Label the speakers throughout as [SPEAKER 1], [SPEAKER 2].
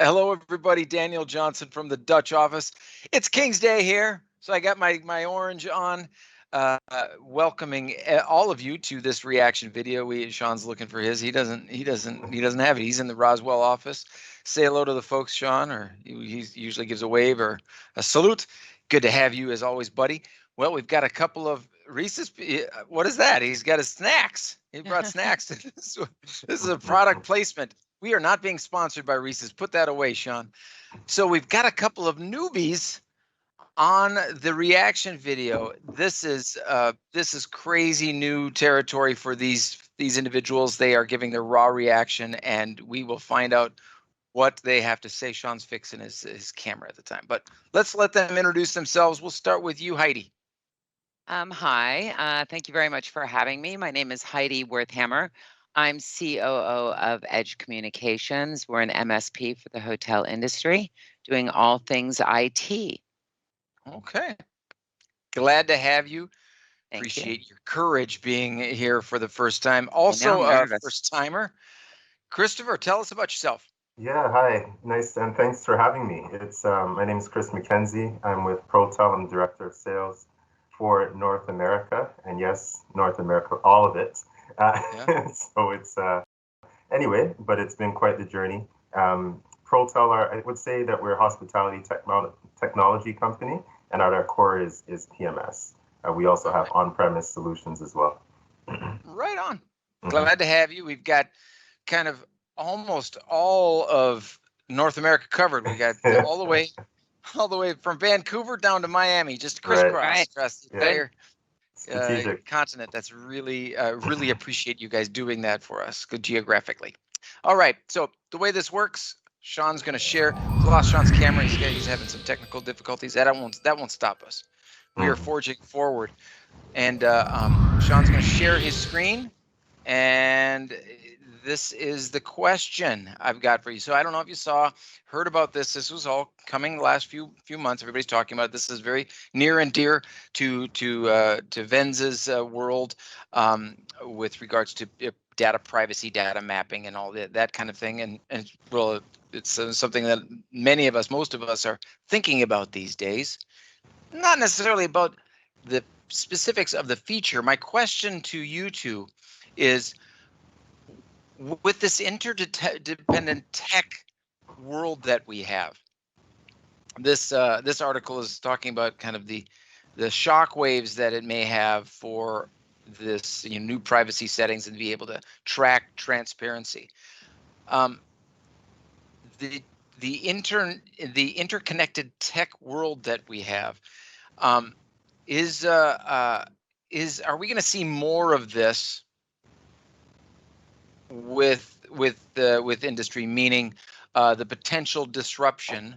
[SPEAKER 1] Hello, everybody. Daniel Johnson from the Dutch office. It's King's Day here, so I got my orange on, welcoming all of you to this reaction video. Sean's looking for his. He doesn't have it. He's in the Roswell office. Say hello to the folks, Sean, or he usually gives a wave or a salute. Good to have you as always, buddy. Well, we've got a couple of Reese's. What is that? He's got his snacks. He brought snacks. This is a product placement. We are not being sponsored by Reese's. Put that away, Sean. So we've got a couple of newbies on the reaction video. This is crazy new territory for these individuals. They are giving their raw reaction, and we will find out what they have to say. Sean's fixing his camera at the time, but let's let them introduce themselves. We'll start with you, Heidi.
[SPEAKER 2] Hi, thank you very much for having me. My name is Heide Werthamer. I'm COO of Edge Communications. We're an MSP for the hotel industry, doing all things IT.
[SPEAKER 1] Okay. Glad to have you.
[SPEAKER 2] Thank
[SPEAKER 1] Appreciate
[SPEAKER 2] you.
[SPEAKER 1] your courage being here for the first time. Also, a first timer. Christopher, tell us about yourself.
[SPEAKER 3] Yeah, hi. Nice, and thanks for having me. It's my name is Chris McKenzie. I'm with Protel. I'm Director of Sales for North America, and yes, North America, all of it. So it's anyway, but it's been quite the journey. Protel, I would say that we're a hospitality technology company, and at our core is PMS. We also have on-premise solutions as well.
[SPEAKER 1] Right on. Glad to have you. We've got kind of almost all of North America covered. We got all the way from Vancouver down to Miami, just crisscross across the entire continent. That's really appreciate you guys doing that for us, good geographically. All right, so the way this works, Sean's going to share. We lost Sean's camera. He's having some technical difficulties. That won't stop us. We are forging forward, and Sean's going to share his screen, and this is the question I've got for you. So I don't know if you heard about this. This was all coming the last few months. Everybody's talking about it. This is very near and dear to Venza's world with regards to data privacy, data mapping, and all that kind of thing. And well, it's something that most of us are thinking about these days. Not necessarily about the specifics of the feature. My question to you two is, with this interdependent tech world that we have, this article is talking about kind of the shock waves that it may have for this new privacy settings and be able to track transparency. The interconnected tech world that we have are we going to see more of this with industry, meaning the potential disruption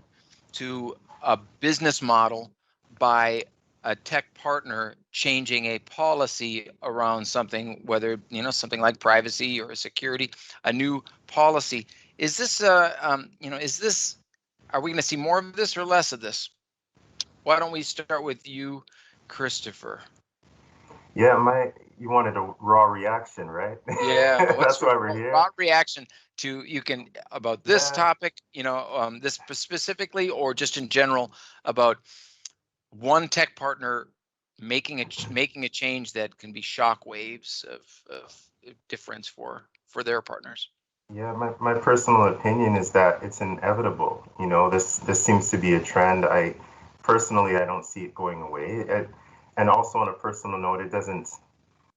[SPEAKER 1] to a business model by a tech partner changing a policy around something, whether something like privacy or security, a new policy? Is this are we going to see more of this or less of this? Why don't we start with you, Christopher?
[SPEAKER 3] Yeah, you wanted a raw reaction, right?
[SPEAKER 1] Yeah,
[SPEAKER 3] that's why we're here.
[SPEAKER 1] Raw reaction to about this topic, this specifically, or just in general about one tech partner making a change that can be shock waves of difference for their partners.
[SPEAKER 3] Yeah, my personal opinion is that it's inevitable. This seems to be a trend. I don't see it going away. And also on a personal note,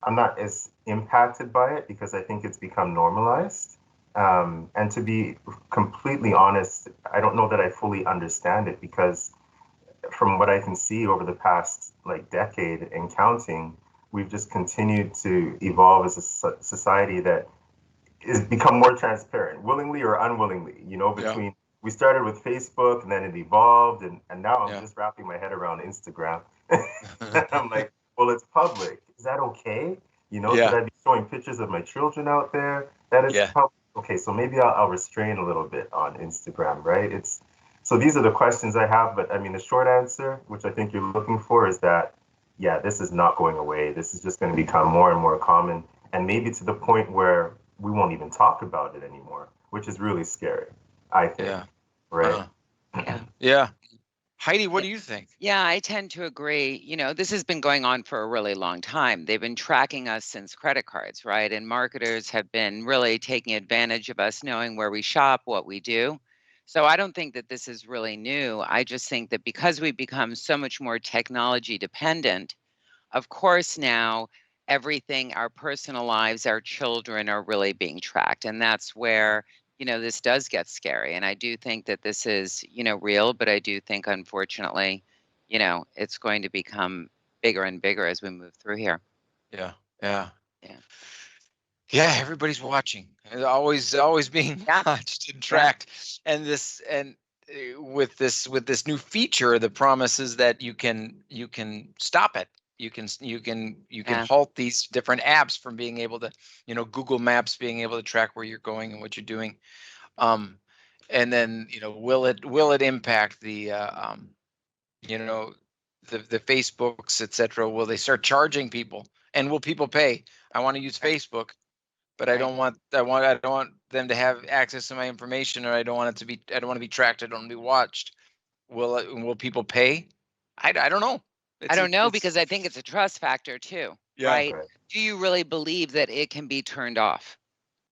[SPEAKER 3] I'm not as impacted by it because I think it's become normalized. And to be completely honest, I don't know that I fully understand it, because from what I can see over the past decade and counting, we've just continued to evolve as a society that has become more transparent, willingly or unwillingly, we started with Facebook, and then it evolved, and now I'm just wrapping my head around Instagram. And I'm like, well, it's public. Is that okay? Should I be showing pictures of my children out there? That is public. Okay, so maybe I'll restrain a little bit on Instagram, right? So these are the questions I have, but I mean, the short answer, which I think you're looking for, is that, this is not going away. This is just going to become more and more common, and maybe to the point where we won't even talk about it anymore, which is really scary, I think. Right.
[SPEAKER 2] Yeah.
[SPEAKER 1] Yeah. Heidi, what do you think?
[SPEAKER 2] Yeah, I tend to agree. This has been going on for a really long time. They've been tracking us since credit cards, right? And marketers have been really taking advantage of us knowing where we shop, what we do. So I don't think that this is really new. I just think that because we've become so much more technology dependent, of course, now everything, our personal lives, our children are really being tracked. And that's where this does get scary. And I do think that this is, real, but I do think, unfortunately, it's going to become bigger and bigger as we move through here.
[SPEAKER 1] Yeah. Yeah.
[SPEAKER 2] Yeah.
[SPEAKER 1] Yeah, everybody's watching. It's always being
[SPEAKER 2] Yeah.
[SPEAKER 1] watched and tracked. And with this new feature, the promise is that you can stop it. You can
[SPEAKER 2] Yeah.
[SPEAKER 1] halt these different apps from being able to, Google Maps being able to track where you're going and what you're doing. And then, will it impact the the Facebooks, etc.? Will they start charging people? And will people pay? I want to use
[SPEAKER 2] Right.
[SPEAKER 1] Facebook, but I
[SPEAKER 2] Right.
[SPEAKER 1] don't want them to have access to my information, or I don't want to be tracked. I don't want to be watched. Will people pay? I don't know.
[SPEAKER 2] I don't know,
[SPEAKER 1] It's
[SPEAKER 2] because I think it's a trust factor too,
[SPEAKER 1] yeah.
[SPEAKER 2] right?
[SPEAKER 3] Right.
[SPEAKER 2] Do you really believe that it can be turned off?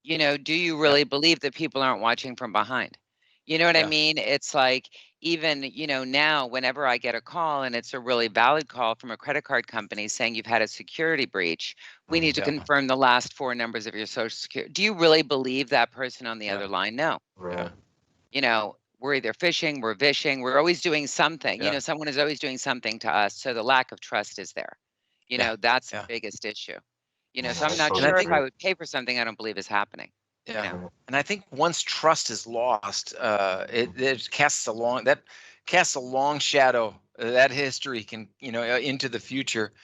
[SPEAKER 2] Do you really believe that people aren't watching from behind? You know what I
[SPEAKER 1] Yeah.
[SPEAKER 2] mean? It's like, even, now, whenever I get a call and it's a really valid call from a credit card company saying you've had a security breach, we need to
[SPEAKER 1] Yeah.
[SPEAKER 2] confirm the last 4 numbers of your social security. Do you really believe that person on the
[SPEAKER 1] Yeah.
[SPEAKER 2] other line? No.
[SPEAKER 3] Right.
[SPEAKER 2] We're either phishing, we're vishing, we're always doing something.
[SPEAKER 1] Yeah.
[SPEAKER 2] Someone is always doing something to us. So the lack of trust is there.
[SPEAKER 1] Yeah.
[SPEAKER 2] That's
[SPEAKER 1] Yeah.
[SPEAKER 2] the biggest issue.
[SPEAKER 3] Yeah,
[SPEAKER 2] So I'm
[SPEAKER 3] I
[SPEAKER 2] not
[SPEAKER 3] totally
[SPEAKER 2] sure if
[SPEAKER 3] agree.
[SPEAKER 2] I would pay for something I don't believe is happening.
[SPEAKER 1] Yeah. And I think once trust is lost, it casts a long shadow. That history can, into the future.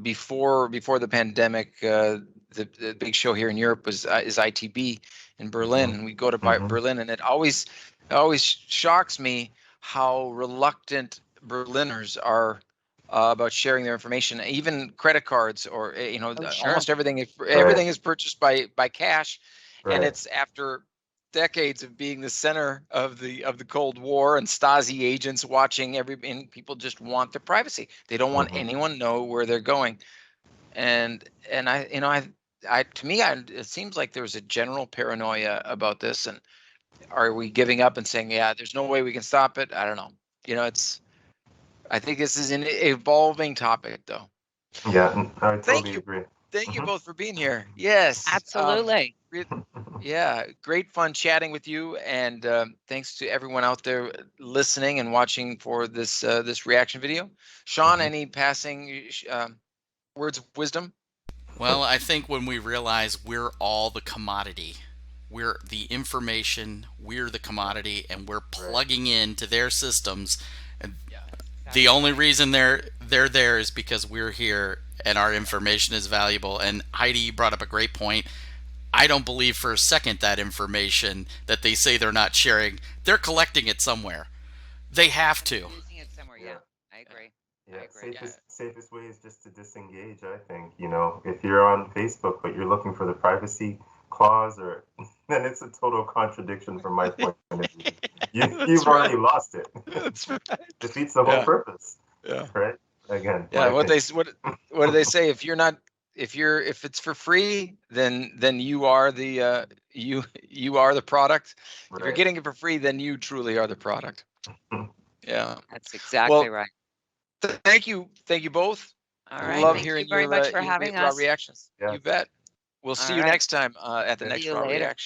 [SPEAKER 1] Before the pandemic, the big show here in Europe is ITB in Berlin, and we go to Berlin, and it always shocks me how reluctant Berliners are about sharing their information, even credit cards, or
[SPEAKER 2] Oh, sure.
[SPEAKER 1] almost everything is purchased by cash, and
[SPEAKER 3] Right.
[SPEAKER 1] it's after decades of being the center of the Cold War and Stasi agents watching and people just want their privacy. They don't want anyone to know where they're going. And to me, it seems like there's a general paranoia about this. And are we giving up and saying, yeah, there's no way we can stop it? I don't know. I think this is an evolving topic, though.
[SPEAKER 3] Yeah, I
[SPEAKER 1] Thank
[SPEAKER 3] totally
[SPEAKER 1] you.
[SPEAKER 3] agree.
[SPEAKER 1] Thank you both for being here. Yes.
[SPEAKER 2] Absolutely.
[SPEAKER 1] Yeah, great fun chatting with you, and thanks to everyone out there listening and watching for this reaction video. Sean, any passing words of wisdom?
[SPEAKER 4] Well, I think when we realize we're all the commodity, we're the information, we're the commodity, and we're plugging into their systems. And the only reason they're there is because we're here and our information is valuable. And Heidi, you brought up a great point. I don't believe for a second that information that they say they're not sharing, they're collecting it somewhere. They have to.
[SPEAKER 2] Using it somewhere, yeah. I agree.
[SPEAKER 3] Yeah,
[SPEAKER 2] I agree.
[SPEAKER 3] safest way is just to disengage, I think. If you're on Facebook but you're looking for the privacy clause, then it's a total contradiction from my point of view. You've already lost it.
[SPEAKER 1] That's right.
[SPEAKER 3] Defeats the whole purpose.
[SPEAKER 1] Yeah.
[SPEAKER 3] Right? Again.
[SPEAKER 1] Yeah. What do they say? If it's for free, then you are the you are the product.
[SPEAKER 3] Right.
[SPEAKER 1] If you're getting it for free, then you truly are the product. Yeah.
[SPEAKER 2] That's exactly right.
[SPEAKER 1] Thank you both.
[SPEAKER 2] All right.
[SPEAKER 1] Love
[SPEAKER 2] Thank
[SPEAKER 1] hearing
[SPEAKER 2] you very much for having us.
[SPEAKER 1] reactions.
[SPEAKER 3] Yeah.
[SPEAKER 1] You bet. We'll see you
[SPEAKER 2] right.
[SPEAKER 1] next time at the
[SPEAKER 2] See
[SPEAKER 1] next
[SPEAKER 2] you
[SPEAKER 1] Raw
[SPEAKER 2] later.
[SPEAKER 1] Reaction.